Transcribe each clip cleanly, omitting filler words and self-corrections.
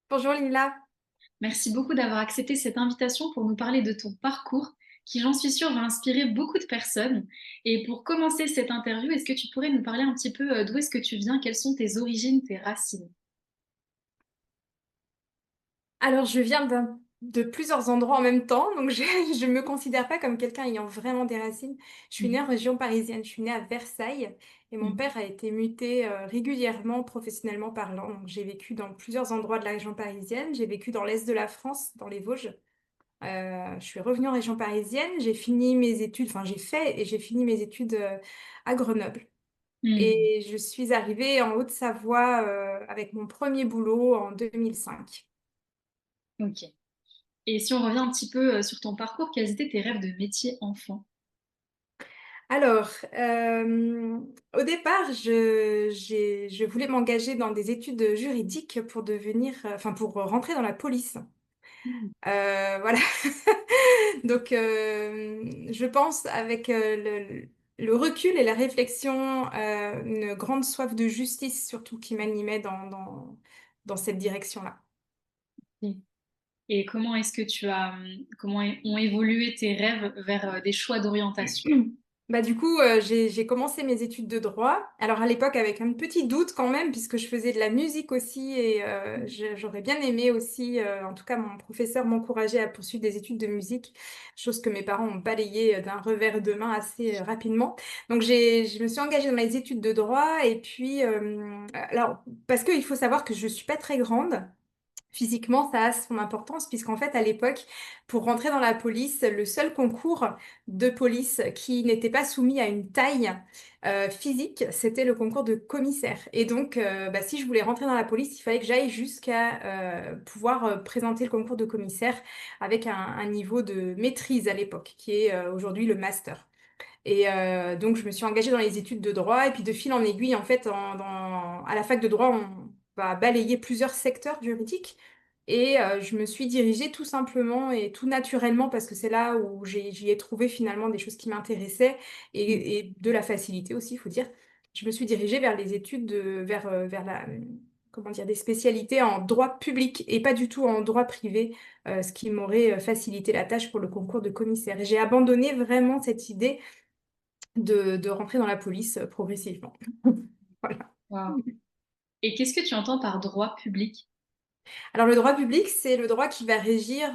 Bonjour Lila. Merci beaucoup d'avoir accepté cette invitation pour nous parler de ton parcours, qui, j'en suis sûre, va inspirer beaucoup de personnes. Et pour commencer cette interview, est-ce que tu pourrais nous parler un petit peu d'où est-ce que tu viens, quelles sont tes origines, tes racines? Alors je viens de plusieurs endroits en même temps, donc je me considère pas comme quelqu'un ayant vraiment des racines. Je suis née en Mhm. région parisienne, je suis née à Versailles et mon Mhm. père a été muté régulièrement professionnellement parlant. Donc j'ai vécu dans plusieurs endroits de la région parisienne. J'ai vécu dans l'est de la France, dans les Vosges. Je suis revenue en région parisienne, j'ai fini mes études, enfin j'ai fait et j'ai fini mes études à Grenoble. Mhm. Et je suis arrivée en Haute-Savoie avec mon premier boulot en 2005. Ok. Et si on revient un petit peu sur ton parcours, quels étaient tes rêves de métier enfant? Alors, au départ, je voulais m'engager dans des études juridiques pour devenir, enfin pour rentrer dans la police. Mhm. Voilà. Donc, je pense avec le recul et la réflexion, une grande soif de justice surtout qui m'animait dans cette direction-là. Et comment est-ce que ont évolué tes rêves vers des choix d'orientation? Bah, du coup, j'ai commencé mes études de droit. Alors à l'époque avec un petit doute quand même, puisque je faisais de la musique aussi et j'aurais bien aimé aussi, en tout cas mon professeur m'encourageait à poursuivre des études de musique, chose que mes parents ont balayée d'un revers de main assez rapidement. Donc je me suis engagée dans les études de droit et puis, alors, parce qu'il faut savoir que je suis pas très grande. Physiquement, ça a son importance puisqu'en fait, à l'époque, pour rentrer dans la police, le seul concours de police qui n'était pas soumis à une taille physique, c'était le concours de commissaire. Et donc, bah, si je voulais rentrer dans la police, il fallait que j'aille jusqu'à pouvoir présenter le concours de commissaire avec un niveau de maîtrise à l'époque, qui est aujourd'hui le master. Et donc, je me suis engagée dans les études de droit. Et puis, de fil en aiguille, en fait, à la fac de droit, on va balayer plusieurs secteurs juridiques. Et je me suis dirigée tout simplement et tout naturellement, parce que c'est là où j'y ai trouvé finalement des choses qui m'intéressaient et de la facilité aussi, il faut dire. Je me suis dirigée vers les études, vers comment dire, des spécialités en droit public et pas du tout en droit privé, ce qui m'aurait facilité la tâche pour le concours de commissaire. Et j'ai abandonné vraiment cette idée de rentrer dans la police progressivement. Voilà. Wow. Et qu'est-ce que tu entends par droit public? Alors le droit public, c'est le droit qui va régir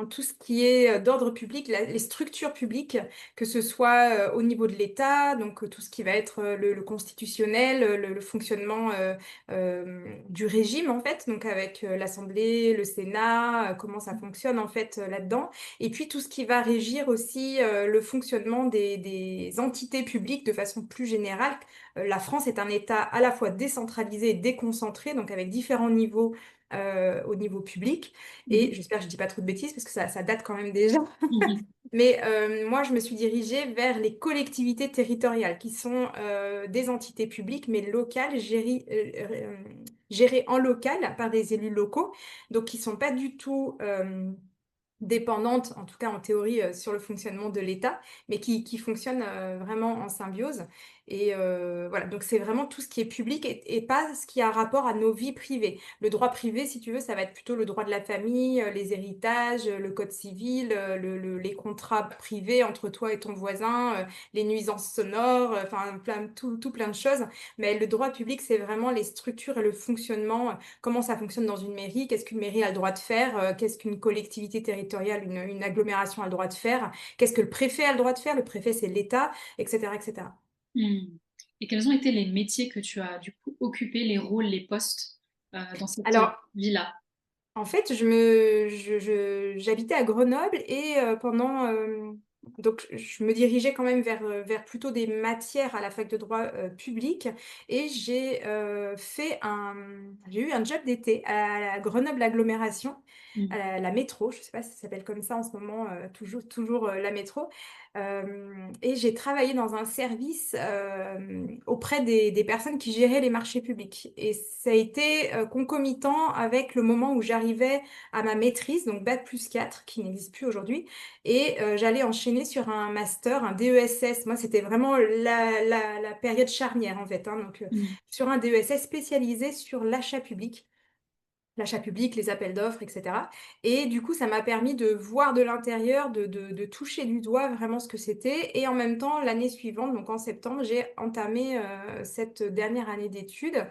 tout ce qui est d'ordre public, les structures publiques, que ce soit au niveau de l'État, donc tout ce qui va être le constitutionnel, le fonctionnement du régime en fait, donc avec l'Assemblée, le Sénat, comment ça fonctionne en fait là-dedans, et puis tout ce qui va régir aussi le fonctionnement des entités publiques de façon plus générale. La France est un État à la fois décentralisé et déconcentré, donc avec différents niveaux au niveau public. Et Mhm. j'espère que je dis pas trop de bêtises parce que ça date quand même déjà. Mhm. Mais moi, je me suis dirigée vers les collectivités territoriales, qui sont des entités publiques, mais locales, gérées en local par des élus locaux, donc qui sont pas du tout dépendantes, en tout cas en théorie, sur le fonctionnement de l'État, mais qui fonctionnent vraiment en symbiose. Et voilà, donc c'est vraiment tout ce qui est public et pas ce qui a rapport à nos vies privées. Le droit privé, si tu veux, ça va être plutôt le droit de la famille, les héritages, le code civil, les contrats privés entre toi et ton voisin, les nuisances sonores, enfin tout plein de choses. Mais le droit public, c'est vraiment les structures et le fonctionnement, comment ça fonctionne dans une mairie, qu'est-ce qu'une mairie a le droit de faire, qu'est-ce qu'une collectivité territoriale, une agglomération a le droit de faire, qu'est-ce que le préfet a le droit de faire, le préfet c'est l'État, etc., etc. Hmm. Et quels ont été les métiers que tu as du coup occupés, les rôles, les postes dans cette Alors, vie-là? en fait, j'habitais à Grenoble et pendant donc je me dirigeais quand même vers plutôt des matières à la fac de droit public et j'ai eu un job d'été à la Grenoble agglomération, Hmm. à la métro, je sais pas si ça s'appelle comme ça en ce moment, toujours la métro. Et j'ai travaillé dans un service auprès des personnes qui géraient les marchés publics. Et ça a été concomitant avec le moment où j'arrivais à ma maîtrise, donc Bac+4, qui n'existe plus aujourd'hui. Et j'allais enchaîner sur un master, un DESS. Moi, c'était vraiment la période charnière, en fait, hein. Donc, Hmm. sur un DESS spécialisé sur l'achat public. l'achat public, les appels d'offres, et cetera. Et du coup, ça m'a permis de voir de l'intérieur, de toucher du doigt vraiment ce que c'était. Et en même temps, l'année suivante, donc en septembre, j'ai entamé cette dernière année d'études.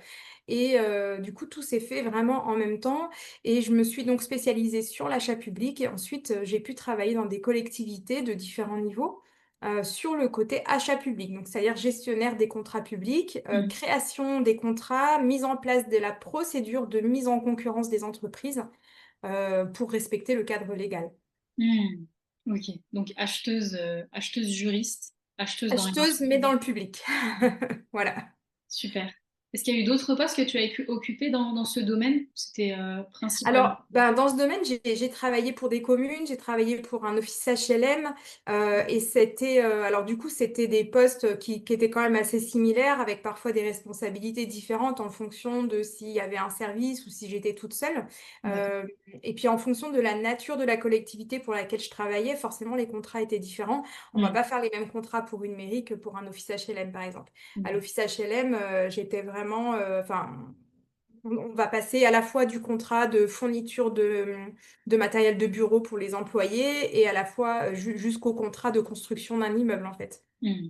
Et du coup, tout s'est fait vraiment en même temps. Et je me suis donc spécialisée sur l'achat public. Et ensuite, j'ai pu travailler dans des collectivités de différents niveaux. Sur le côté achat public, donc c'est-à-dire gestionnaire des contrats publics, Mm. création des contrats, mise en place de la procédure de mise en concurrence des entreprises pour respecter le cadre légal. Mm. Ok, donc acheteuse juriste, acheteuse dans les Acheteuse, marchés mais dans publics. le public. Voilà. Super. Est-ce qu'il y a eu d'autres postes que tu as pu occuper dans ce domaine? C'était principalement. Alors, ben, dans ce domaine, j'ai travaillé pour des communes, j'ai travaillé pour un office HLM, et c'était, alors du coup, c'était des postes qui étaient quand même assez similaires, avec parfois des responsabilités différentes en fonction de s'il y avait un service ou si j'étais toute seule. D'accord. Euh, et puis en fonction de la nature de la collectivité pour laquelle je travaillais, forcément, les contrats étaient différents. On va Mm. pas faire les mêmes contrats pour une mairie que pour un office HLM, par exemple. À Mm. l'office HLM, j'étais vraiment, enfin, on va passer à la fois du contrat de fourniture de matériel de bureau pour les employés et à la fois jusqu'au contrat de construction d'un immeuble, en fait. Mm.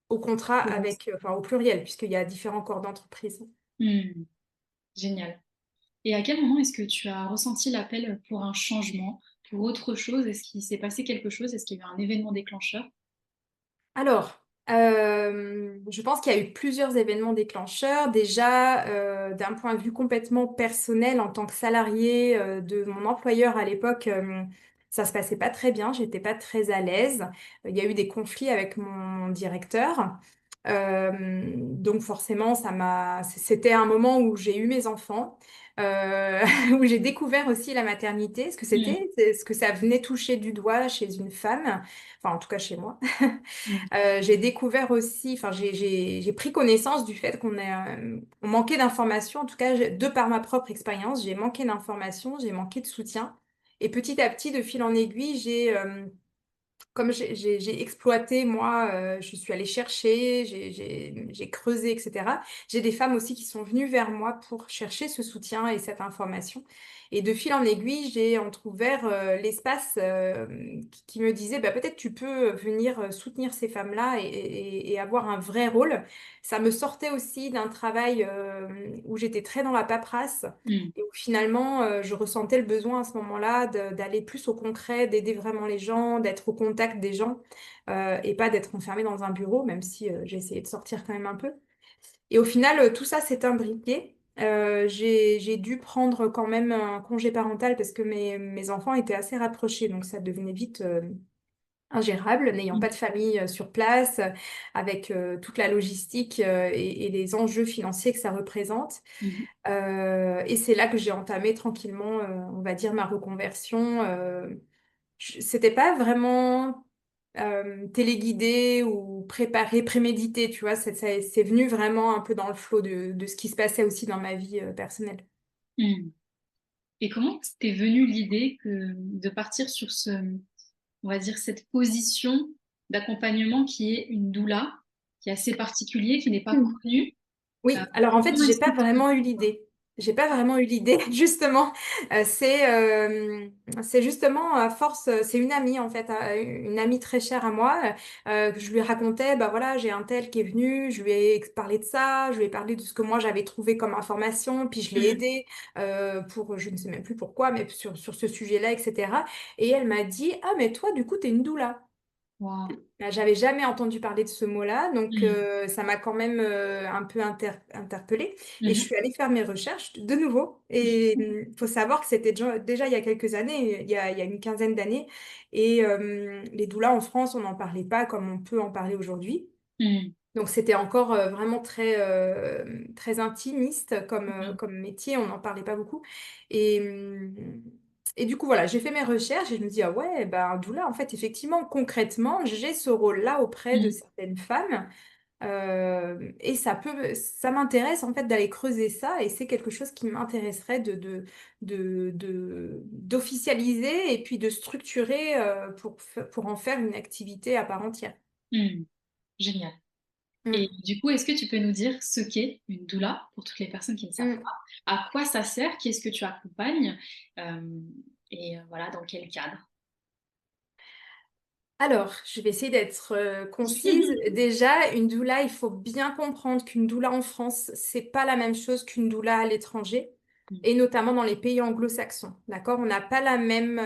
Au contrat C'est vaste. avec, enfin, au pluriel, puisqu'il y a différents corps d'entreprise. Mm. Génial. Et à quel moment est-ce que tu as ressenti l'appel pour un changement, pour autre chose? Est-ce qu'il s'est passé quelque chose? Est-ce qu'il y a eu un événement déclencheur? Alors, je pense qu'il y a eu plusieurs événements déclencheurs. Déjà, d'un point de vue complètement personnel, en tant que salarié de mon employeur à l'époque, ça se passait pas très bien. J'étais pas très à l'aise. Il y a eu des conflits avec mon directeur. Donc forcément, c'était un moment où j'ai eu mes enfants, où j'ai découvert aussi la maternité, Mm. ce que ça venait toucher du doigt chez une femme, enfin en tout cas chez moi. Mm. J'ai découvert aussi, enfin, j'ai pris connaissance du fait on manquait d'informations. En tout cas, de par ma propre expérience, j'ai manqué d'informations, j'ai manqué de soutien. Et petit à petit, de fil en aiguille, comme j'ai exploité, moi, je suis allée chercher, j'ai creusé, etc. J'ai des femmes aussi qui sont venues vers moi pour chercher ce soutien et cette information. Et de fil en aiguille, j'ai entrouvert l'espace qui me disait, bah, peut-être tu peux venir soutenir ces femmes-là et avoir un vrai rôle. Ça me sortait aussi d'un travail où j'étais très dans la paperasse. Mm. Et où finalement, je ressentais le besoin à ce moment-là d'aller plus au concret, d'aider vraiment les gens, d'être au contact des gens et pas d'être enfermée dans un bureau, même si j'ai essayé de sortir quand même un peu. Et au final, tout ça s'est imbriqué. J'ai dû prendre quand même un congé parental parce que mes enfants étaient assez rapprochés, donc ça devenait vite ingérable, n'ayant Mm. pas de famille sur place, avec toute la logistique et les enjeux financiers que ça représente. Mm. Et c'est là que j'ai entamé tranquillement, on va dire, ma reconversion. C'était pas vraiment téléguidé ou préparé, prémédité, tu vois. C'est venu vraiment un peu dans le flot de ce qui se passait aussi dans ma vie personnelle. Mm. Et comment t'es venue l'idée de partir sur on va dire, cette position d'accompagnement qui est une doula, qui est assez particulier, qui n'est pas connue? Oui, alors en fait, Comment j'ai est-ce que pas tu... vraiment eu l'idée. J'ai pas vraiment eu l'idée, justement. C'est justement à force, c'est une amie en fait, une amie très chère à moi, que je lui racontais, bah voilà, j'ai un tel qui est venu, je lui ai parlé de ça, je lui ai parlé de ce que moi j'avais trouvé comme information, puis je l'ai Mm. aidée pour, je ne sais même plus pourquoi, mais sur ce sujet-là, etc. Et elle m'a dit, ah mais toi, du coup, t'es une doula. Wow. J'avais jamais entendu parler de ce mot-là, donc Mm. ça m'a quand même un peu interpellée. Et je Mhm. suis allée faire mes recherches de nouveau. Et il faut savoir que c'était déjà il y a quelques années, il y a une quinzaine d'années. Et les doulas en France, on n'en parlait pas comme on peut en parler aujourd'hui. Mm. Donc c'était encore vraiment très intimiste Mhm. comme métier, on n'en parlait pas beaucoup. Et, et du coup, voilà, j'ai fait mes recherches et je me dis, ah ouais, ben, doula, en fait, effectivement, concrètement, j'ai ce rôle-là auprès de Mm. certaines femmes. Et ça m'intéresse en fait d'aller creuser ça et c'est quelque chose qui m'intéresserait d'officialiser et puis de structurer pour en faire une activité à part entière. Mm. Génial. Et Mm. du coup, est-ce que tu peux nous dire ce qu'est une doula pour toutes les personnes qui ne savent Mm. pas? À quoi ça sert? Qui est-ce que tu accompagnes? Euh, et voilà, dans quel cadre? Alors, je vais essayer d'être concise. Déjà, une doula, il faut bien comprendre qu'une doula en France, c'est pas la même chose qu'une doula à l'étranger, Mm. et notamment dans les pays anglo-saxons. D'accord? On n'a pas la même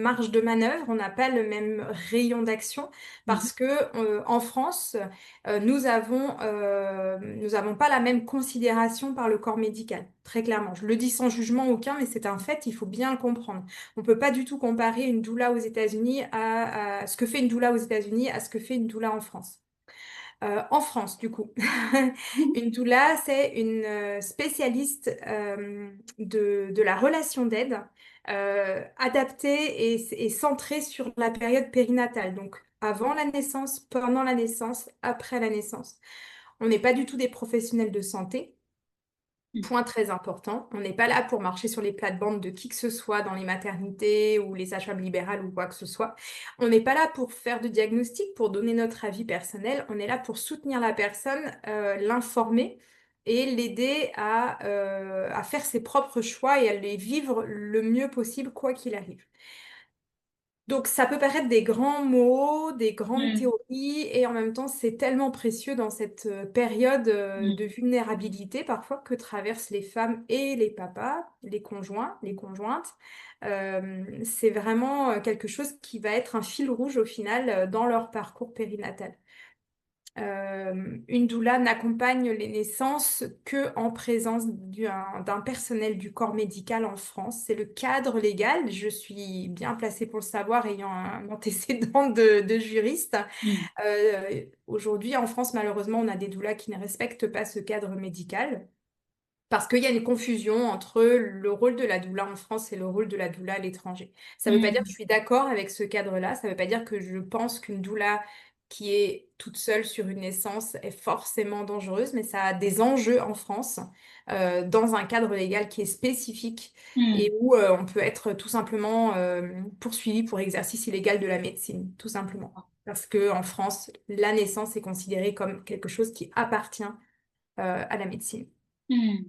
marge de manœuvre, on n'a pas le même rayon d'action, Mhm. parce que en France, nous avons pas la même considération par le corps médical, très clairement. Je le dis sans jugement aucun, mais c'est un fait, il faut bien le comprendre. On peut pas du tout comparer une doula aux États-Unis à ce que fait une doula aux États-Unis à ce que fait une doula en France. En France, du coup, une doula, c'est une spécialiste de la relation d'aide, adaptée et centrée sur la période périnatale, donc avant la naissance, pendant la naissance, après la naissance. On n'est pas du tout des professionnels de santé. Mm. Point très important, on n'est pas là pour marcher sur les plates-bandes de qui que ce soit dans les maternités ou les sages-femmes libérales ou quoi que ce soit. On n'est pas là pour faire de diagnostic, pour donner notre avis personnel. On est là pour soutenir la personne, l'informer et l'aider à faire ses propres choix et à les vivre le mieux possible, quoi qu'il arrive. Donc ça peut paraître des grands mots, des grandes Mm. théories, et en même temps c'est tellement précieux dans cette période de Mm. vulnérabilité parfois que traversent les femmes et les papas, les conjoints, les conjointes. C'est vraiment quelque chose qui va être un fil rouge au final dans leur parcours périnatal. Une doula n'accompagne les naissances que en présence d'un personnel du corps médical en France. C'est le cadre légal. Je suis bien placée pour le savoir, ayant un antécédent de juriste. Mm. Aujourd'hui, en France, malheureusement, on a des doulas qui ne respectent pas ce cadre médical. Parce qu'il y a une confusion entre le rôle de la doula en France et le rôle de la doula à l'étranger. Ça ne veut pas dire que je Mm. suis d'accord avec ce cadre-là, ça ne veut pas dire que je pense qu'une doula qui est toute seule sur une naissance est forcément dangereuse, mais ça a des enjeux en France, dans un cadre légal qui est spécifique et Mm. où on peut être tout simplement poursuivi pour exercice illégal de la médecine, tout simplement. Parce qu'en France, la naissance est considérée comme quelque chose qui appartient à la médecine, Mm.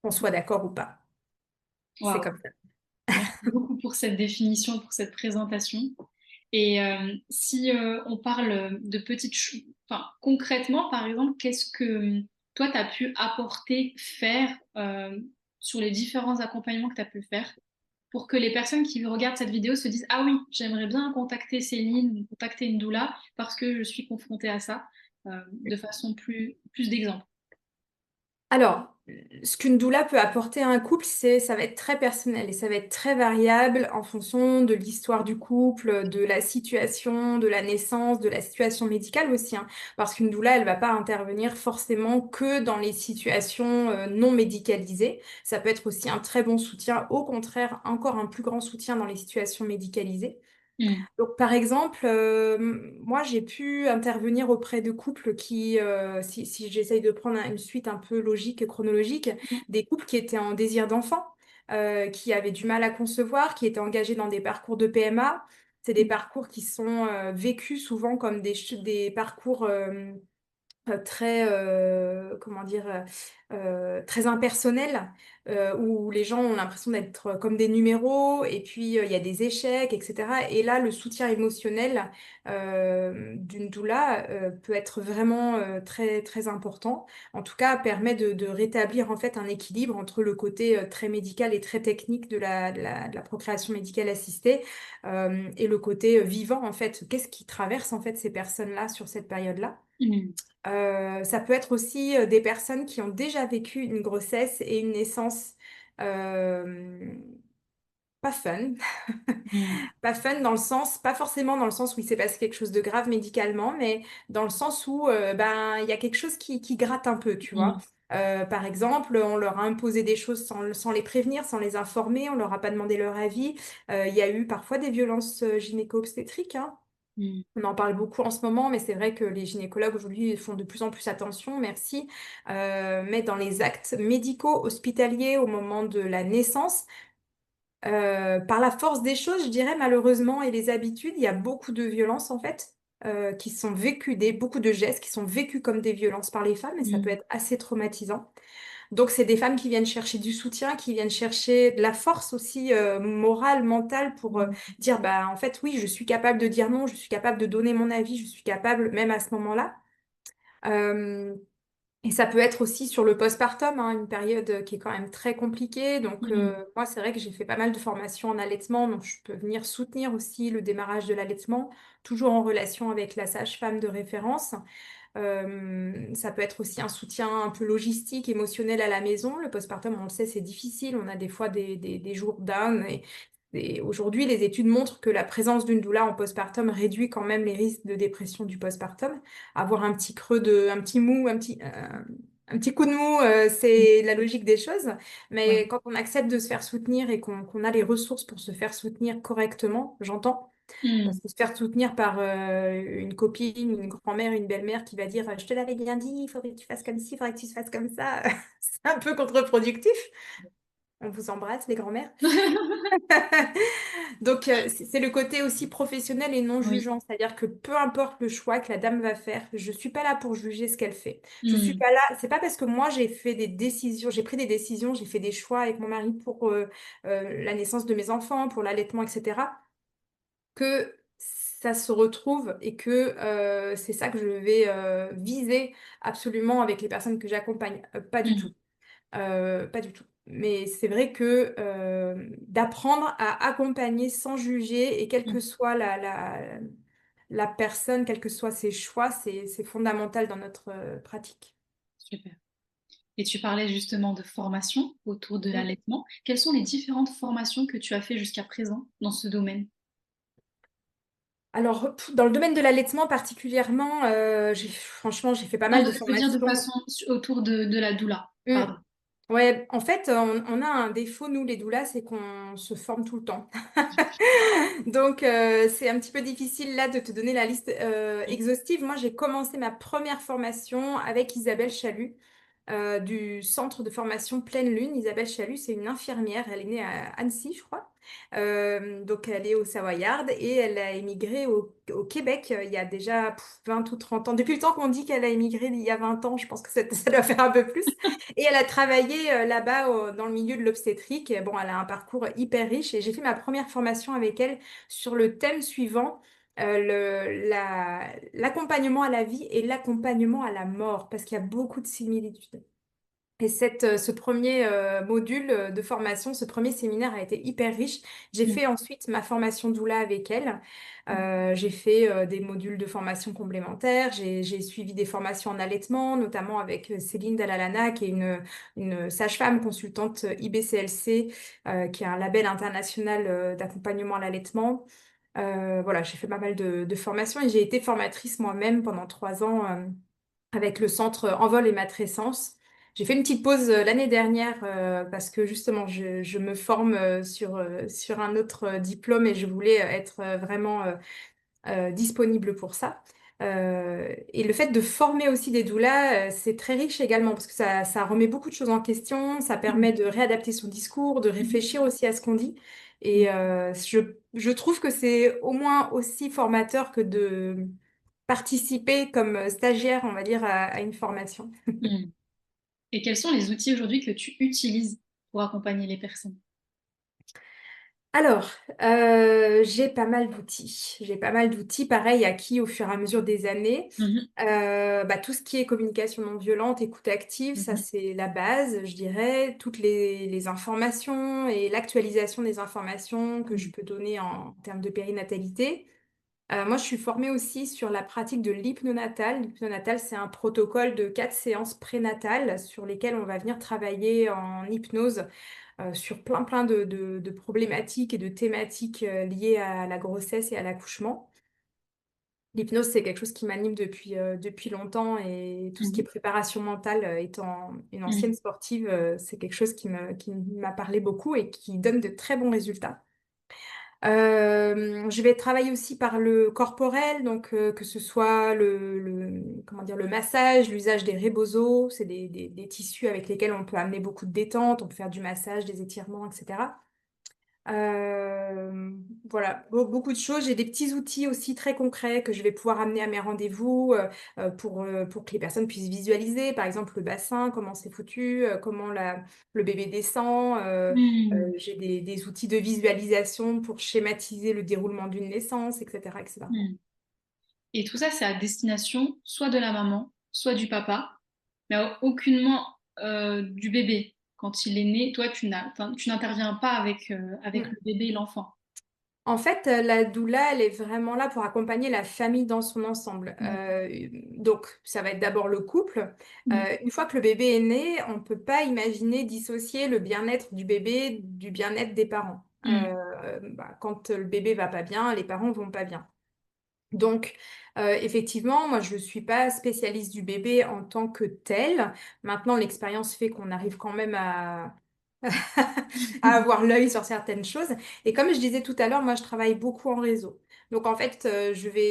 qu'on soit d'accord ou pas. C'est Waouh. comme ça. Merci beaucoup pour cette définition, pour cette présentation. Et si on parle de petites choses, enfin, concrètement, par exemple, qu'est-ce que toi, tu as pu apporter, faire sur les différents accompagnements que tu as pu faire pour que les personnes qui regardent cette vidéo se disent, ah oui, j'aimerais bien contacter Céline ou contacter une doula parce que je suis confrontée à ça de façon plus d'exemples. Alors, ce qu'une doula peut apporter à un couple, ça va être très personnel et ça va être très variable en fonction de l'histoire du couple, de la situation, de la naissance, de la situation médicale aussi, hein. Parce qu'une doula, elle va pas intervenir forcément que dans les situations non médicalisées. Ça peut être aussi un très bon soutien, au contraire, encore un plus grand soutien dans les situations médicalisées. Mm. Donc, par exemple, moi, j'ai pu intervenir auprès de couples qui, si j'essaye de prendre une suite un peu logique et chronologique, des couples qui étaient en désir d'enfant, qui avaient du mal à concevoir, qui étaient engagés dans des parcours de PMA. C'est des parcours qui sont vécus souvent comme des parcours très, comment dire, très impersonnel, où les gens ont l'impression d'être comme des numéros, et puis il y a des échecs, etc. Et là, le soutien émotionnel d'une doula peut être vraiment très, très important. En tout cas, permet de rétablir en fait un équilibre entre le côté très médical et très technique de la procréation médicale assistée, et le côté vivant en fait. Qu'est-ce qui traverse en fait ces personnes-là sur cette période-là? Mm. Ça peut être aussi des personnes qui ont déjà vécu une grossesse et une naissance euh, pas fun. Mm. Pas fun dans le sens, pas forcément dans le sens où il s'est passé quelque chose de grave médicalement, mais dans le sens où ben, il y a quelque chose qui gratte un peu, tu vois. Mm. Par exemple, on leur a imposé des choses sans les prévenir, sans les informer, on leur a pas demandé leur avis. Il y a eu parfois des violences gynéco-obstétriques, hein. Mm. On en parle beaucoup en ce moment, mais c'est vrai que les gynécologues aujourd'hui font de plus en plus attention, merci. Mais dans les actes médicaux hospitaliers au moment de la naissance, par la force des choses, je dirais malheureusement, et les habitudes, il y a beaucoup de violence en fait. qui sont vécus, beaucoup de gestes qui sont vécus comme des violences par les femmes, et ça peut Mm. être assez traumatisant. Donc, c'est des femmes qui viennent chercher du soutien, qui viennent chercher de la force aussi morale, mentale pour Mm. dire, bah, en fait, oui, je suis capable de dire non, je suis capable de donner mon avis, je suis capable, même à ce moment-là. Euh, et ça peut être aussi sur le postpartum, hein, une période qui est quand même très compliquée. Donc, Mm. moi, c'est vrai que j'ai fait pas mal de formations en allaitement, donc je peux venir soutenir aussi le démarrage de l'allaitement, toujours en relation avec la sage-femme de référence. Ça peut être aussi un soutien un peu logistique, émotionnel à la maison. Le postpartum, on le sait, c'est difficile. On a des fois des jours down. Et aujourd'hui, les études montrent que la présence d'une doula en postpartum réduit quand même les risques de dépression du postpartum. Avoir un petit creux un petit mou, un petit coup de mou, c'est la logique des choses. Mais Ouais. quand on accepte de se faire soutenir et qu'on a les ressources pour se faire soutenir correctement, j'entends. Parce Mm. que se faire soutenir par une copine, une grand-mère, une belle-mère qui va dire je te l'avais bien dit, il faudrait que tu fasses comme ci, il faudrait que tu fasses comme ça, c'est un peu contre-productif. On vous embrasse, les grand-mères. Donc, c'est le côté aussi professionnel et non Oui. jugeant. C'est-à-dire que peu importe le choix que la dame va faire, je suis pas là pour juger ce qu'elle fait. Je suis Mm. pas là. C'est pas parce que moi j'ai fait des décisions, j'ai pris des décisions, j'ai fait des choix avec mon mari pour la naissance de mes enfants, pour l'allaitement, etc., que ça se retrouve et que c'est ça que je vais viser absolument avec les personnes que j'accompagne. Pas du tout. Mm. Pas du tout. Mais c'est vrai que d'apprendre à accompagner sans juger et quelle que Mm. soit la personne, quels que soient ses choix, c'est fondamental dans notre pratique. Super. Et tu parlais justement de formation autour de Mm. l'allaitement. Quelles sont les différentes formations que tu as fait jusqu'à présent dans ce domaine? Alors, dans le domaine de l'allaitement particulièrement, franchement, j'ai fait pas Non, mal de je veux dire de formations. façon autour de la doula. Mm. Pardon. Ouais, en fait, on a un défaut, nous, les doulas, c'est qu'on se forme tout le temps. Donc, c'est un petit peu difficile là de te donner la liste exhaustive. Moi, j'ai commencé ma première formation avec Isabelle Chalut du centre de formation Pleine Lune. Isabelle Chalut, c'est une infirmière. Elle est née à Annecy, je crois. Donc, elle est au Savoyard et elle a émigré au Québec il y a déjà 20 ou 30 ans. Depuis le temps qu'on dit qu'elle a émigré il y a 20 ans, je pense que ça doit faire un peu plus. Et elle a travaillé là-bas dans le milieu de l'obstétrique. Et bon, elle a un parcours hyper riche et j'ai fait ma première formation avec elle sur le thème suivant. L'accompagnement à la vie et l'accompagnement à la mort, parce qu'il y a beaucoup de similitudes. Et ce premier module de formation, ce premier séminaire a été hyper riche. J'ai Mm. fait ensuite ma formation doula avec elle. J'ai fait des modules de formation complémentaires. J'ai suivi des formations en allaitement, notamment avec Céline Dalalana, qui est une sage-femme consultante IBCLC, qui est un label international d'accompagnement à l'allaitement. Voilà, j'ai fait pas mal de formations et j'ai été formatrice moi-même pendant 3 ans avec le centre Envol et Matrescence. J'ai fait une petite pause l'année dernière parce que justement je me forme sur un autre diplôme et je voulais être vraiment disponible pour ça. Et le fait de former aussi des doulas, c'est très riche également parce que ça remet beaucoup de choses en question, ça permet Mm. de réadapter son discours, de Mm. réfléchir aussi à ce qu'on dit. Mm. Et je trouve que c'est au moins aussi formateur que de participer comme stagiaire, on va dire, à une formation. Mm. Et quels sont les outils aujourd'hui que tu utilises pour accompagner les personnes? Alors, j'ai pas mal d'outils. J'ai pas mal d'outils, pareil, acquis au fur et à mesure des années. Mhm. Bah, tout ce qui est communication non violente, écoute active, ça Mhm. c'est la base, je dirais. Toutes les informations et l'actualisation des informations que je Mm. peux donner en termes de périnatalité. Moi, je suis formée aussi sur la pratique de l'hypnonatal. L'hypnonatal, c'est un protocole de 4 séances prénatales sur lesquelles on va venir travailler en hypnose sur plein de problématiques et de thématiques liées à la grossesse et à l'accouchement. L'hypnose, c'est quelque chose qui m'anime depuis longtemps et tout ce qui est Mhm. préparation mentale, étant une ancienne Mhm. sportive, c'est quelque chose qui m'a parlé beaucoup et qui donne de très bons résultats. Je vais travailler aussi par le corporel, donc que ce soit comment dire, le massage, l'usage des rebosos, c'est des tissus avec lesquels on peut amener beaucoup de détente, on peut faire du massage, des étirements, etc. Voilà, beaucoup de choses. J'ai des petits outils aussi très concrets que je vais pouvoir amener à mes rendez-vous pour que les personnes puissent visualiser, par exemple le bassin, comment c'est foutu, comment le bébé descend. Hmm, J'ai des outils de visualisation pour schématiser le déroulement d'une naissance, etc., etc. hmm. Et tout ça, c'est à destination soit de la maman, soit du papa, mais aucunement du bébé. Quand il est né, toi, enfin, tu n'interviens pas avec le bébé et l'enfant. En fait, la doula, elle est vraiment là pour accompagner la famille dans son ensemble. D'accord. Donc, ça va être d'abord le couple. Hmm, Une fois que le bébé est né, on ne peut pas imaginer dissocier le bien-être du bébé du bien-être des parents. hmm, Quand le bébé va pas bien, les parents vont pas bien. Donc, effectivement, moi, je ne suis pas spécialiste du bébé en tant que tel. Maintenant, l'expérience fait qu'on arrive quand même à à avoir l'œil sur certaines choses. Et comme je disais tout à l'heure, moi, je travaille beaucoup en réseau. Donc, en fait,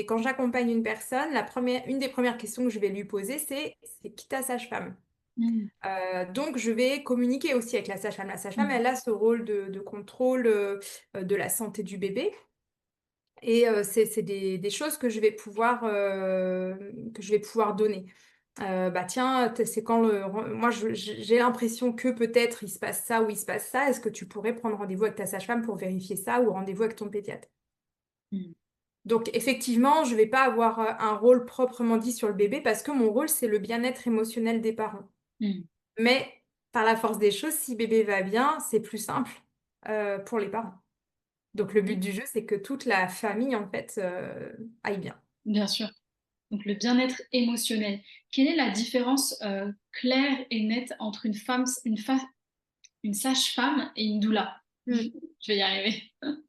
quand j'accompagne une personne, une des premières questions que je vais lui poser, c'est qui ta sage-femme? hmm, Donc, je vais communiquer aussi avec la sage-femme. La sage-femme, hmm, elle a ce rôle de contrôle de la santé du bébé. Et c'est des choses que je vais pouvoir donner. Bah tiens, c'est quand moi j'ai l'impression que peut-être il se passe ça ou il se passe ça. Est-ce que tu pourrais prendre rendez-vous avec ta sage-femme pour vérifier ça ou rendez-vous avec ton pédiatre? hmm, Donc effectivement, je vais pas avoir un rôle proprement dit sur le bébé parce que mon rôle c'est le bien-être émotionnel des parents. hmm. Mais par la force des choses, si bébé va bien, c'est plus simple pour les parents. Donc le but du jeu, c'est que toute la famille en fait aille bien. Bien sûr. Donc le bien-être émotionnel. Quelle est la différence claire et nette entre une sage-femme et une doula? Je vais y arriver.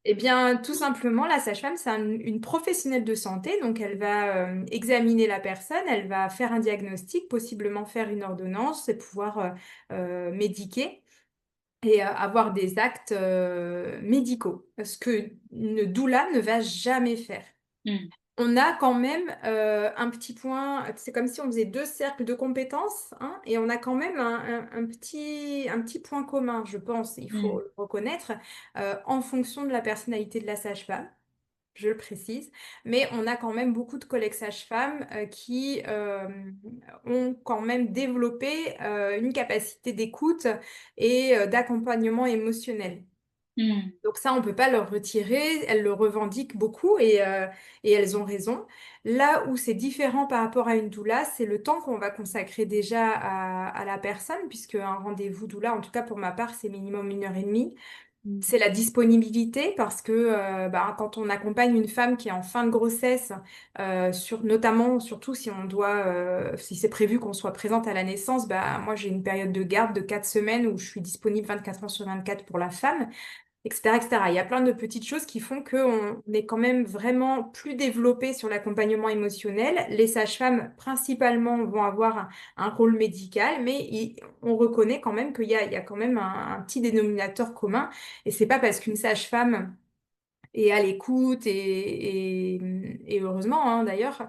Eh bien, tout simplement, la sage-femme, c'est une professionnelle de santé, donc elle va examiner la personne, elle va faire un diagnostic, possiblement faire une ordonnance et pouvoir médiquer et avoir des actes médicaux, ce que une doula ne va jamais faire. Hmm, On a quand même un petit point, c'est comme si on faisait deux cercles de compétences, hein, et on a quand même un petit point commun, je pense, il faut hmm, le reconnaître, en fonction de la personnalité de la sage-femme, je le précise, mais on a quand même beaucoup de collègues sages-femmes qui ont quand même développé une capacité d'écoute et d'accompagnement émotionnel. hmm, Donc ça, on ne peut pas leur retirer. Elles le revendiquent beaucoup et elles ont raison. Là où c'est différent par rapport à une doula, c'est le temps qu'on va consacrer déjà à la personne, puisque un rendez-vous doula, en tout cas pour ma part, c'est minimum 1 heure et demie. hmm, C'est la disponibilité parce que quand on accompagne une femme qui est en fin de grossesse, notamment, surtout si c'est prévu qu'on soit présente à la naissance, bah, moi j'ai une période de garde de 4 semaines où je suis disponible 24 heures sur 24 pour la femme, etc., etc. Il y a plein de petites choses qui font qu'on est quand même vraiment plus développé sur l'accompagnement émotionnel. Les sages-femmes, principalement, vont avoir un rôle médical, mais on reconnaît quand même qu'il y a quand même un petit dénominateur commun. Et c'est pas parce qu'une sage-femme est à l'écoute et heureusement d'ailleurs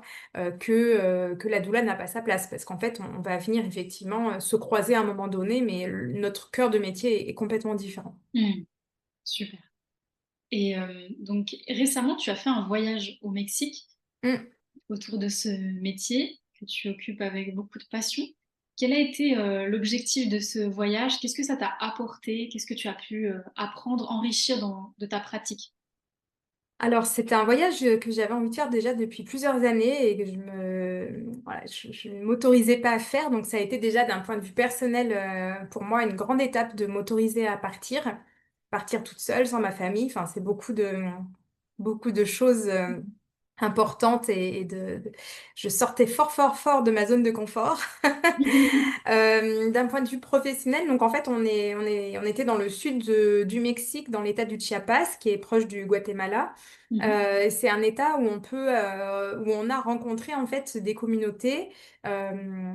que la doula n'a pas sa place parce qu'en fait on va venir effectivement se croiser à un moment donné mais notre cœur de métier est complètement différent. hmm. Super. Et donc récemment, tu as fait un voyage au Mexique Mm. autour de ce métier que tu occupes avec beaucoup de passion. Quel a été l'objectif de ce voyage? Qu'est-ce que ça t'a apporté? Qu'est-ce que tu as pu apprendre, enrichir de ta pratique? Alors, c'était un voyage que j'avais envie de faire déjà depuis plusieurs années et que je ne m'autorisais pas à faire. Donc, ça a été déjà d'un point de vue personnel pour moi une grande étape de m'autoriser à partir toute seule, sans ma famille. Enfin, c'est beaucoup de choses importantes je sortais fort, fort, fort de ma zone de confort. D'un point de vue professionnel, donc en fait, on était dans le sud du Mexique, dans l'état du Chiapas, qui est proche du Guatemala. Mhm, C'est un état où on a rencontré en fait des communautés euh,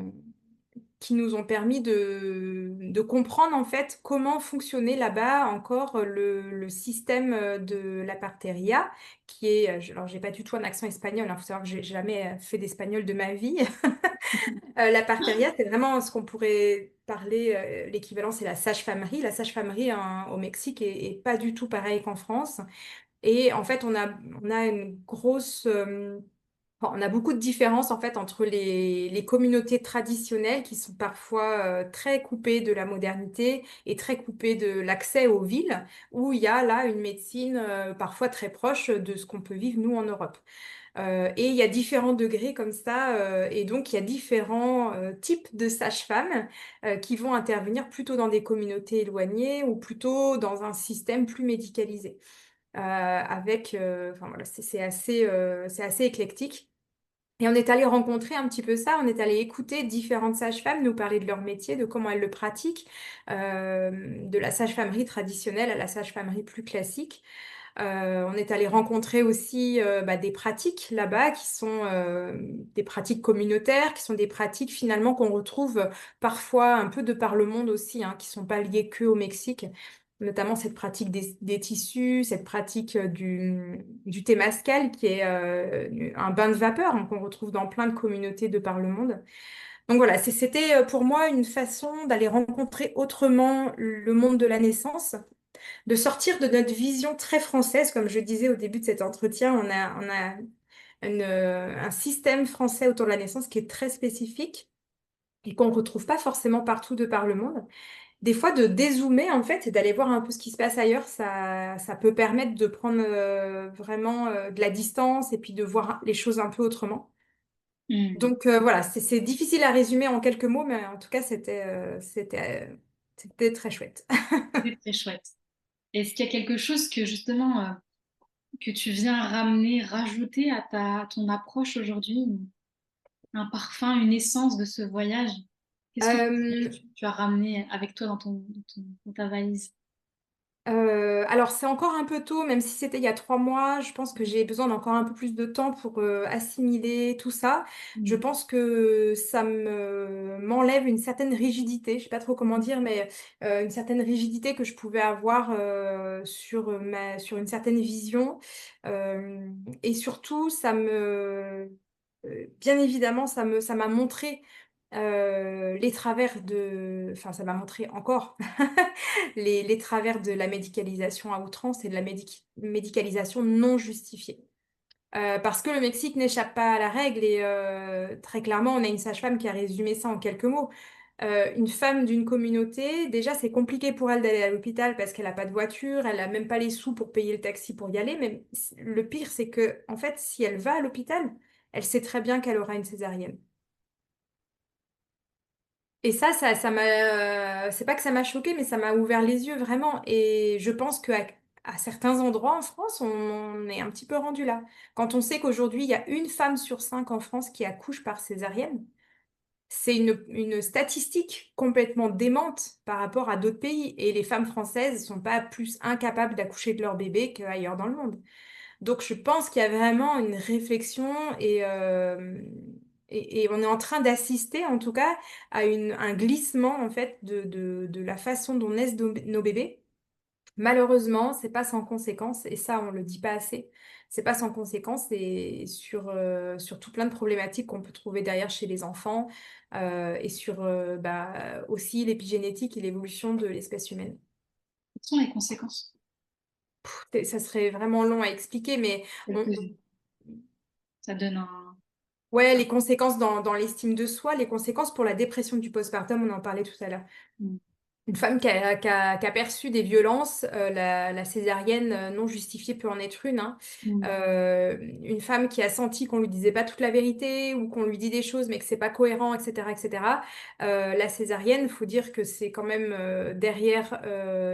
qui nous ont permis de comprendre en fait comment fonctionnait là-bas encore le système de l'apartheria, qui est, alors j'ai pas du tout un accent espagnol, il faut savoir que j'ai jamais fait d'espagnol de ma vie. La parteria, c'est vraiment ce qu'on pourrait parler, l'équivalent, c'est la sage-famerie. La sage-famerie hein, au Mexique est pas du tout pareil qu'en France. Et en fait, on a une grosse, enfin, on a beaucoup de différences en fait entre les communautés traditionnelles qui sont parfois très coupées de la modernité et très coupées de l'accès aux villes, où il y a là une médecine parfois très proche de ce qu'on peut vivre nous en Europe. Et il y a différents degrés comme ça, et donc il y a différents types de sages-femmes qui vont intervenir plutôt dans des communautés éloignées ou plutôt dans un système plus médicalisé. Enfin voilà, c'est assez éclectique. Et on est allé rencontrer un petit peu ça, on est allé écouter différentes sages-femmes nous parler de leur métier, de comment elles le pratiquent, de la sage-famerie traditionnelle à la sage-famerie plus classique. On est allé rencontrer aussi des pratiques là-bas qui sont des pratiques communautaires, qui sont des pratiques finalement qu'on retrouve parfois un peu de par le monde aussi, hein, qui sont pas liées que au Mexique. Notamment cette pratique des tissus, cette pratique du témascal, qui est un bain de vapeur hein, qu'on retrouve dans plein de communautés de par le monde. Donc voilà, c'était pour moi une façon d'aller rencontrer autrement le monde de la naissance, de sortir de notre vision très française, comme je disais au début de cet entretien, on a un système français autour de la naissance qui est très spécifique et qu'on ne retrouve pas forcément partout de par le monde. Des fois, de dézoomer en fait et d'aller voir un peu ce qui se passe ailleurs, ça peut permettre de prendre vraiment de la distance et puis de voir les choses un peu autrement. Hmm. Donc voilà, c'est difficile à résumer en quelques mots, mais en tout cas, c'était très chouette. C'est très chouette. Est-ce qu'il y a quelque chose que justement que tu viens ramener, rajouter à à ton approche aujourd'hui, un parfum, une essence de ce voyage? Qu'est-ce que Euh, tu as ramené avec toi dans dans ta valise? alors c'est encore un peu tôt, même si c'était il y a 3 mois, je pense que j'ai besoin d'encore un peu plus de temps pour assimiler tout ça. Je Hmm. pense que m'enlève une certaine rigidité, je sais pas trop comment dire, mais une certaine rigidité que je pouvais avoir sur une certaine vision. Euh, et surtout, bien évidemment, ça m'a montré les travers enfin ça m'a montré encore les travers de la médicalisation à outrance et de la médicalisation non justifiée. Parce que le Mexique n'échappe pas à la règle et très clairement, on a une sage-femme qui a résumé ça en quelques mots. Une femme d'une communauté, déjà, c'est compliqué pour elle d'aller à l'hôpital parce qu'elle n'a pas de voiture, elle n'a même pas les sous pour payer le taxi pour y aller. Mais le pire, c'est que, en fait, si elle va à l'hôpital, elle sait très bien qu'elle aura une césarienne. Et ça m'a, c'est pas que ça m'a choqué, mais ça m'a ouvert les yeux vraiment. Et je pense à certains endroits en France, on est un petit peu rendu là. Quand on sait qu'aujourd'hui, il y a une femme sur 5 en France qui accouche par césarienne, c'est une statistique complètement démente par rapport à d'autres pays. Et les femmes françaises sont pas plus incapables d'accoucher de leur bébé qu'ailleurs dans le monde. Donc, je pense qu'il y a vraiment une réflexion et on est en train d'assister, en tout cas, à un glissement, en fait, de la façon dont naissent nos bébés. Malheureusement, c'est pas sans conséquence, et ça, on le dit pas assez. C'est pas sans conséquence et sur tout plein de problématiques qu'on peut trouver derrière chez les enfants et sur aussi l'épigénétique et l'évolution de l'espèce humaine. Quelles sont les conséquences? Ça serait vraiment long à expliquer, mais on, Quelques-unes. Ça donne un... ouais, les conséquences dans l'estime de soi, les conséquences pour la dépression du postpartum, on en parlait tout à l'heure. Hmm. Une femme qui a perçu des violences, la césarienne non justifiée peut en être une, hein. Hmm. Une femme qui a senti qu'on lui disait pas toute la vérité ou qu'on lui dit des choses mais que c'est pas cohérent, etc., etc. La césarienne, faut dire que c'est quand même derrière,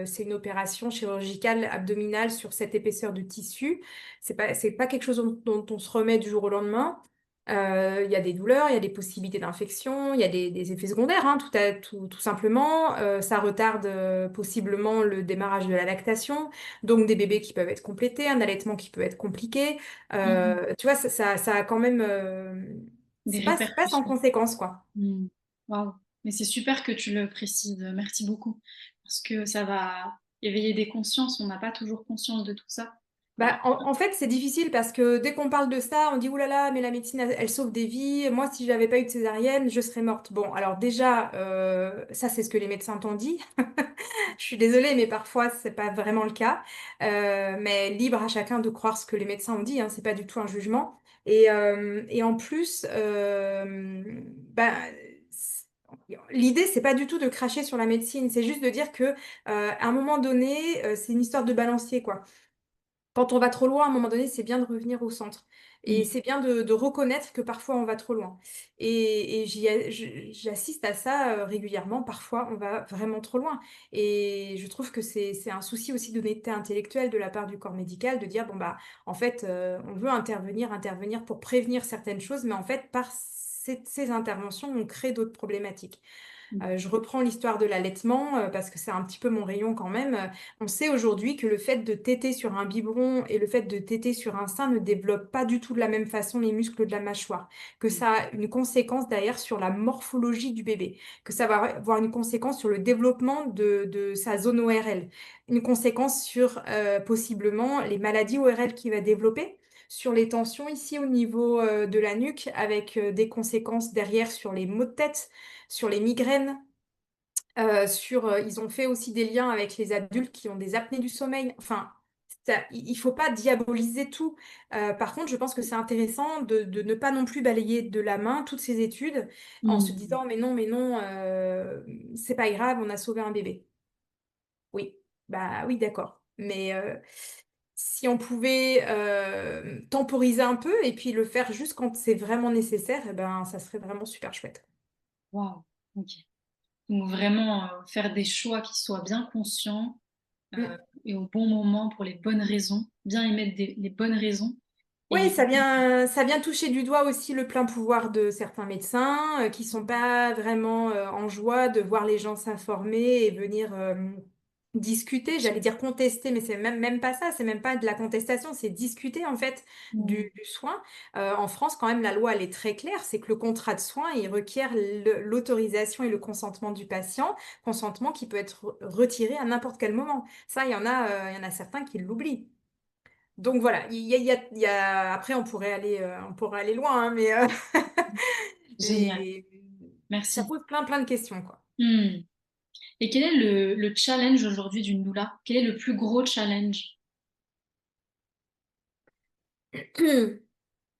c'est une opération chirurgicale abdominale sur cette épaisseur de tissu. C'est pas quelque chose dont on se remet du jour au lendemain. Il y a des douleurs, il y a des possibilités d'infection, il y a des effets secondaires, hein, tout simplement. Ça retarde possiblement le démarrage de la lactation, donc des bébés qui peuvent être complétés, un allaitement qui peut être compliqué. Hmm. Tu vois, ça a quand même... Des c'est pas sans répercussions. conséquence, quoi. Hmm. Waouh. Mais c'est super que tu le précises. Merci beaucoup. Parce que ça va éveiller des consciences. On n'a pas toujours conscience de tout ça. Bah, en fait, c'est difficile parce que dès qu'on parle de ça, on dit ouh là là, mais la médecine, elle sauve des vies. Moi, si j'avais pas eu de césarienne, je serais morte. Bon, alors déjà, ça, c'est ce que les médecins t'ont dit. Je suis désolée, mais parfois, c'est pas vraiment le cas. Mais libre à chacun de croire ce que les médecins ont dit, hein, c'est pas du tout un jugement. Et en plus, bah, c- l'idée, c'est pas du tout de cracher sur la médecine, c'est juste de dire que, à un moment donné, c'est une histoire de balancier, quoi. Quand on va trop loin, à un moment donné, c'est bien de revenir au centre. Et Mm. c'est bien de reconnaître que parfois on va trop loin. Et j'assiste à ça régulièrement. Parfois, on va vraiment trop loin. Et je trouve que c'est un souci aussi d'honnêteté intellectuelle de la part du corps médical de dire, bon, bah, en fait, on veut intervenir pour prévenir certaines choses, mais en fait, par ces interventions, on crée d'autres problématiques. Mm. Je reprends l'histoire de l'allaitement parce que c'est un petit peu mon rayon quand même. On sait aujourd'hui que le fait de téter sur un biberon et le fait de téter sur un sein ne développe pas du tout de la même façon les muscles de la mâchoire, que ça a une conséquence derrière sur la morphologie du bébé, que ça va avoir une conséquence sur le développement de sa zone ORL, une conséquence sur possiblement les maladies ORL qu'il va développer. Sur les tensions ici au niveau de la nuque, avec des conséquences derrière sur les maux de tête, sur les migraines, ils ont fait aussi des liens avec les adultes qui ont des apnées du sommeil. Enfin, il faut pas diaboliser tout. Par contre, je pense que c'est intéressant de ne pas non plus balayer de la main toutes ces études en se Mm. disant, mais non, c'est pas grave, on a sauvé un bébé. Oui, bah oui, d'accord. Mais si on pouvait temporiser un peu et puis le faire juste quand c'est vraiment nécessaire, eh ben, ça serait vraiment super chouette. Waouh, ok. Donc vraiment faire des choix qui soient bien conscients euh, Mm. et au bon moment pour les bonnes raisons, bien émettre les bonnes raisons. Oui, Et ça vient toucher du doigt aussi le plein pouvoir de certains médecins qui sont pas vraiment en joie de voir les gens s'informer et venir discuter, j'allais dire contester, mais c'est même pas ça, c'est même pas de la contestation, c'est discuter en fait Mm. du soin. En France, quand même, la loi elle est très claire, c'est que le contrat de soin, il requiert l'autorisation et le consentement du patient, consentement qui peut être retiré à n'importe quel moment. Ça, il y en a certains qui l'oublient. Donc voilà, après on pourrait aller loin, hein, mais Génial, les- ça merci. pose plein de questions, quoi. Mm. Et quel est le challenge aujourd'hui d'une doula? Quel est le plus gros challenge?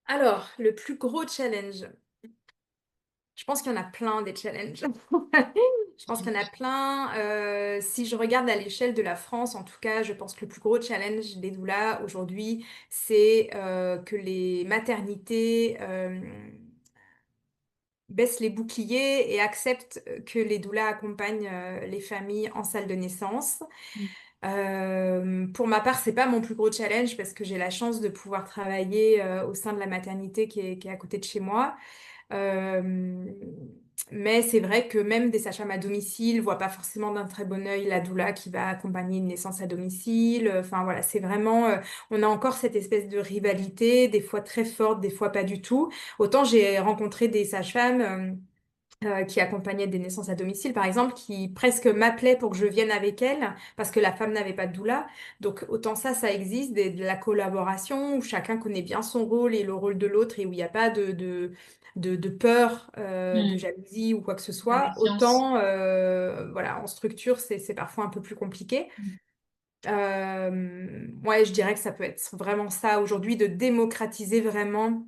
Alors, le plus gros challenge, je pense qu'il y en a plein des challenges. Je pense qu'il y en a plein. Si je regarde à l'échelle de la France, en tout cas, je pense que le plus gros challenge des doulas aujourd'hui, c'est que les maternités baissent les boucliers et acceptent que les doulas accompagnent les familles en salle de naissance. Mm. Pour ma part, c'est pas mon plus gros challenge parce que j'ai la chance de pouvoir travailler au sein de la maternité qui est à côté de chez moi. Euh, mais c'est vrai que même des sages-femmes à domicile voient pas forcément d'un très bon œil la doula qui va accompagner une naissance à domicile. Enfin voilà, c'est vraiment, on a encore cette espèce de rivalité, des fois très forte, des fois pas du tout. Autant j'ai rencontré des sages-femmes. Qui accompagnaient des naissances à domicile, par exemple, qui presque m'appelaient pour que je vienne avec elles parce que la femme n'avait pas de doula. Donc autant ça existe, de la collaboration où chacun connaît bien son rôle et le rôle de l'autre et où il n'y a pas de peur, de Mm. jalousie ou quoi que ce La soit. confiance. Autant, voilà, en structure, c'est parfois un peu plus compliqué. Mm. Ouais, je dirais que ça peut être vraiment ça aujourd'hui, de démocratiser vraiment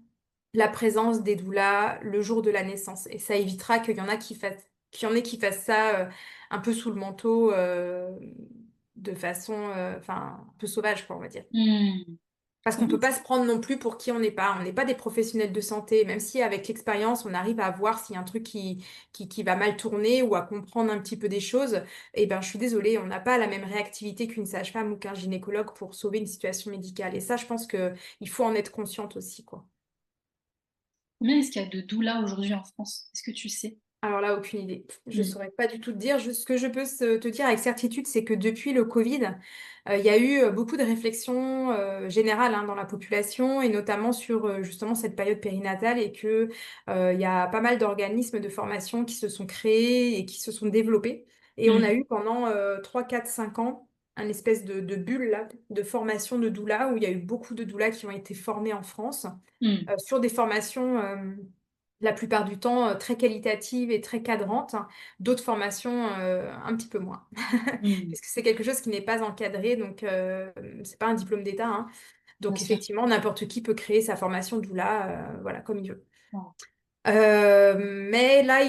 la présence des doulas le jour de la naissance. Et ça évitera qu'il y en ait qui fassent ça un peu sous le manteau, de façon, enfin, un peu sauvage, quoi, on va dire. Mm. Parce qu'on peut pas se prendre non plus pour qui on n'est pas. On n'est pas des professionnels de santé, même si avec l'expérience, on arrive à voir s'il y a un truc qui va mal tourner ou à comprendre un petit peu des choses. Eh ben, je suis désolée, on n'a pas la même réactivité qu'une sage-femme ou qu'un gynécologue pour sauver une situation médicale. Et ça, je pense que il faut en être consciente aussi, quoi. Combien est-ce qu'il y a de doulas aujourd'hui en France? Est-ce que tu sais? Alors là, aucune idée. Je Mm. saurais pas du tout te dire. Juste ce que je peux te dire avec certitude, c'est que depuis le Covid, il y a eu beaucoup de réflexions générales hein, dans la population et notamment sur justement cette période périnatale et que il y a pas mal d'organismes de formation qui se sont créés et qui se sont développés. Et on a Mm. eu pendant 3, 4, 5 ans un espèce de bulle là, de formation de doula, où il y a eu beaucoup de doulas qui ont été formées en France, Mm. sur des formations, la plupart du temps, très qualitatives et très cadrantes, hein. D'autres formations, un petit peu moins. Mm. Puisque c'est quelque chose qui n'est pas encadré, donc c'est pas un diplôme d'État, hein. Bien Donc sûr. effectivement, n'importe qui peut créer sa formation doula, voilà, comme il veut. Wow. Mais là,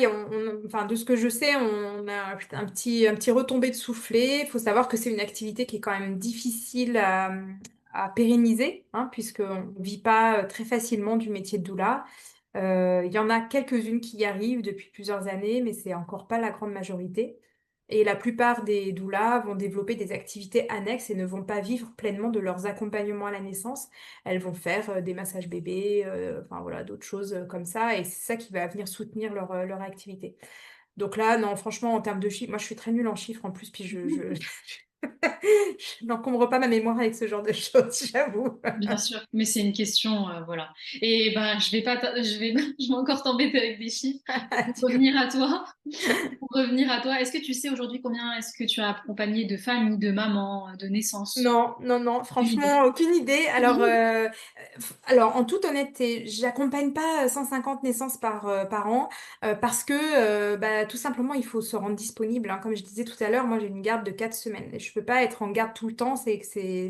enfin, de ce que je sais, on a un petit retombé de soufflet. Il faut savoir que c'est une activité qui est quand même difficile à pérenniser, hein, puisqu'on ne vit pas très facilement du métier de doula. Il y en a quelques-unes qui y arrivent depuis plusieurs années, mais c'est encore pas la grande majorité. Et la plupart des doulas vont développer des activités annexes et ne vont pas vivre pleinement de leurs accompagnements à la naissance. Elles vont faire des massages bébés, enfin voilà, d'autres choses comme ça. Et c'est ça qui va venir soutenir leur activité. Donc là, non, franchement, en termes de chiffres, moi je suis très nulle en chiffres en plus, puis je n'encombre pas ma mémoire avec ce genre de choses, j'avoue. Bien sûr, mais c'est une question, voilà. Et ben, je vais pas, je vais encore t'embêter avec des chiffres. Pour Tu- revenir à toi, pour revenir à toi, est-ce que tu sais aujourd'hui combien est-ce que tu as accompagné de familles, de mamans, de naissances? Non, non, non, Aucune idée. franchement, aucune idée. Alors, en toute honnêteté, j'accompagne pas 150 naissances par an parce que bah, tout simplement, il faut se rendre disponible, hein. Comme je disais tout à l'heure, moi j'ai une garde de 4 semaines et je peux pas être en garde tout le temps.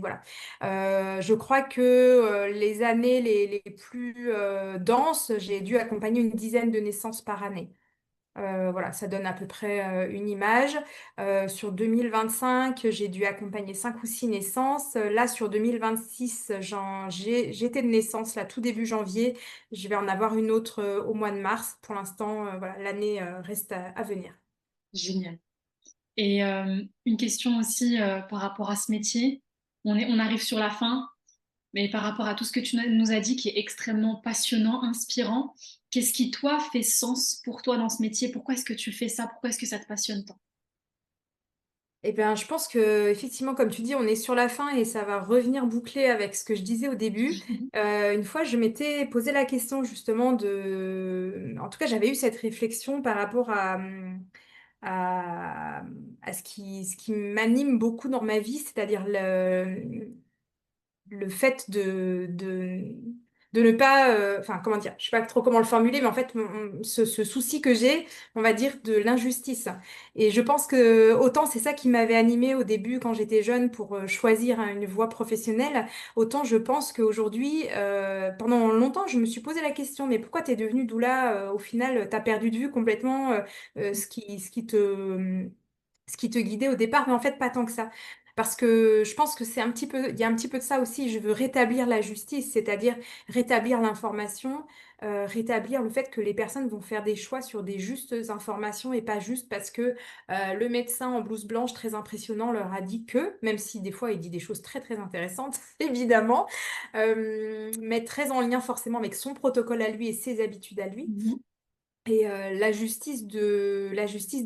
Voilà. Je crois que les années les plus denses, j'ai dû accompagner une dizaine de naissances par année. Voilà, ça donne à peu près une image. Sur 2025, j'ai dû accompagner 5 ou 6 naissances. Là, sur 2026, j'étais de naissance, là, tout début janvier. Je vais en avoir une autre au mois de mars. Pour l'instant, voilà, l'année reste à venir. Génial. Et une question aussi par rapport à ce métier. On arrive sur la fin, mais par rapport à tout ce que tu nous as dit, qui est extrêmement passionnant, inspirant, qu'est-ce qui, toi, fait sens pour toi dans ce métier? Pourquoi est-ce que tu fais ça? Pourquoi est-ce que ça te passionne tant? Eh bien, je pense que effectivement, comme tu dis, on est sur la fin et ça va revenir boucler avec ce que je disais au début. Une fois, je m'étais posé la question justement en tout cas, j'avais eu cette réflexion par rapport à, à ce qui m'anime beaucoup dans ma vie, c'est-à-dire le fait de ne pas, enfin, comment dire, je sais pas trop comment le formuler, mais en fait, ce souci que j'ai, on va dire, de l'injustice. Et je pense que autant c'est ça qui m'avait animée au début quand j'étais jeune pour choisir hein, une voie professionnelle, autant je pense qu'aujourd'hui, pendant longtemps, je me suis posé la question, mais pourquoi t'es devenue doula? Au final, t'as perdu de vue complètement ce qui te guidait au départ, mais en fait, pas tant que ça. Parce que je pense que il y a un petit peu de ça aussi. Je veux rétablir la justice, c'est-à-dire rétablir l'information, rétablir le fait que les personnes vont faire des choix sur des justes informations et pas juste parce que le médecin en blouse blanche très impressionnant leur a dit que, même si des fois il dit des choses très très intéressantes, évidemment, mais très en lien forcément avec son protocole à lui et ses habitudes à lui. Mhm. Et la justice de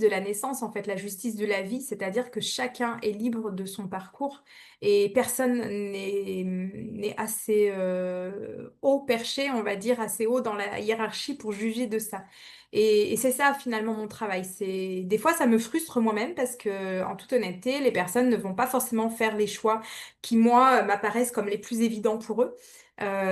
la naissance, en fait, la justice de la vie, c'est-à-dire que chacun est libre de son parcours et personne n'est assez haut perché, on va dire, assez haut dans la hiérarchie pour juger de ça. Et c'est ça finalement mon travail. Des fois, ça me frustre moi-même parce que, en toute honnêteté, les personnes ne vont pas forcément faire les choix qui, moi, m'apparaissent comme les plus évidents pour eux.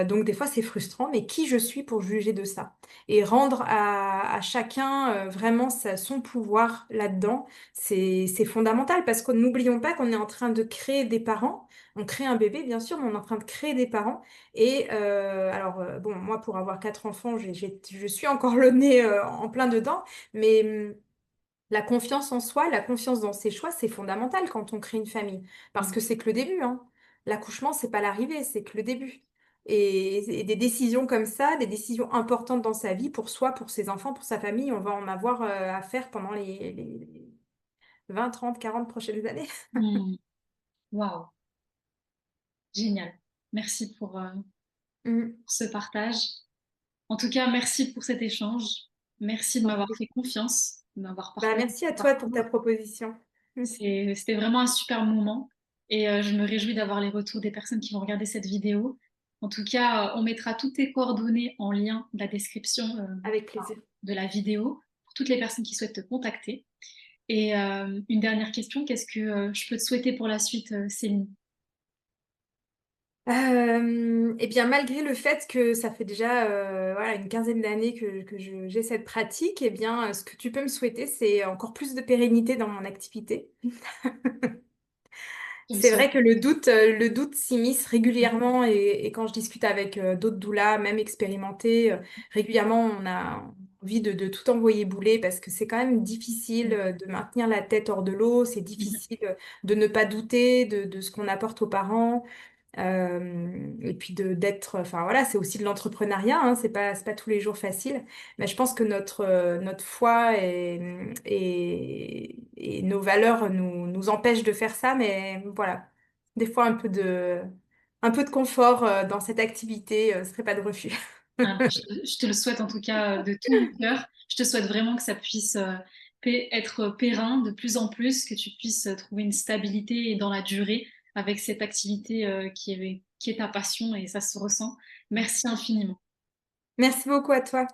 Donc des fois, c'est frustrant, mais qui je suis pour juger de ça? Et rendre à chacun vraiment son pouvoir là-dedans, c'est fondamental parce que n'oublions pas qu'on est en train de créer des parents. On crée un bébé, bien sûr, mais on est en train de créer des parents. Et bon, moi, pour avoir 4 enfants, je suis encore le nez en plein dedans, mais la confiance en soi, la confiance dans ses choix, c'est fondamental quand on crée une famille. Parce que c'est que le début, hein. L'accouchement, c'est pas l'arrivée, c'est que le début. Et des décisions comme ça, des décisions importantes dans sa vie, pour soi, pour ses enfants, pour sa famille, on va en avoir à faire pendant les 20, 30, 40 prochaines années. Mhm. Waouh, génial. Merci Mm. pour ce partage. En tout cas, merci pour cet échange. Merci de T'en m'avoir prie. fait confiance, de m'avoir Bah, partagé merci à ton toi pour ta parcours. proposition. Mm. C'était vraiment un super moment et je me réjouis d'avoir les retours des personnes qui vont regarder cette vidéo. En tout cas, on mettra toutes tes coordonnées en lien de la description Avec plaisir. de la vidéo pour toutes les personnes qui souhaitent te contacter. Et une dernière question, qu'est-ce que je peux te souhaiter pour la suite, Céline? Eh bien, malgré le fait que ça fait déjà voilà, une quinzaine d'années j'ai cette pratique, eh bien, ce que tu peux me souhaiter, c'est encore plus de pérennité dans mon activité. Je le C'est souhaite. vrai que le doute s'immisce régulièrement et quand je discute avec d'autres doulas, même expérimentées, régulièrement on a envie de tout envoyer bouler parce que c'est quand même difficile de maintenir la tête hors de l'eau, c'est difficile de ne pas douter de ce qu'on apporte aux parents. Et puis d'être, enfin voilà, c'est aussi de l'entrepreneuriat, hein, c'est pas tous les jours facile. Mais je pense que notre foi et nos valeurs nous empêchent de faire ça. Mais voilà, des fois un peu de confort dans cette activité serait pas de refus. Ah, je te le souhaite en tout cas de tout mon cœur. Je te souhaite vraiment que ça puisse être périn de plus en plus, que tu puisses trouver une stabilité dans la durée avec cette activité qui est ta passion et ça se ressent. Merci infiniment. Merci beaucoup à toi.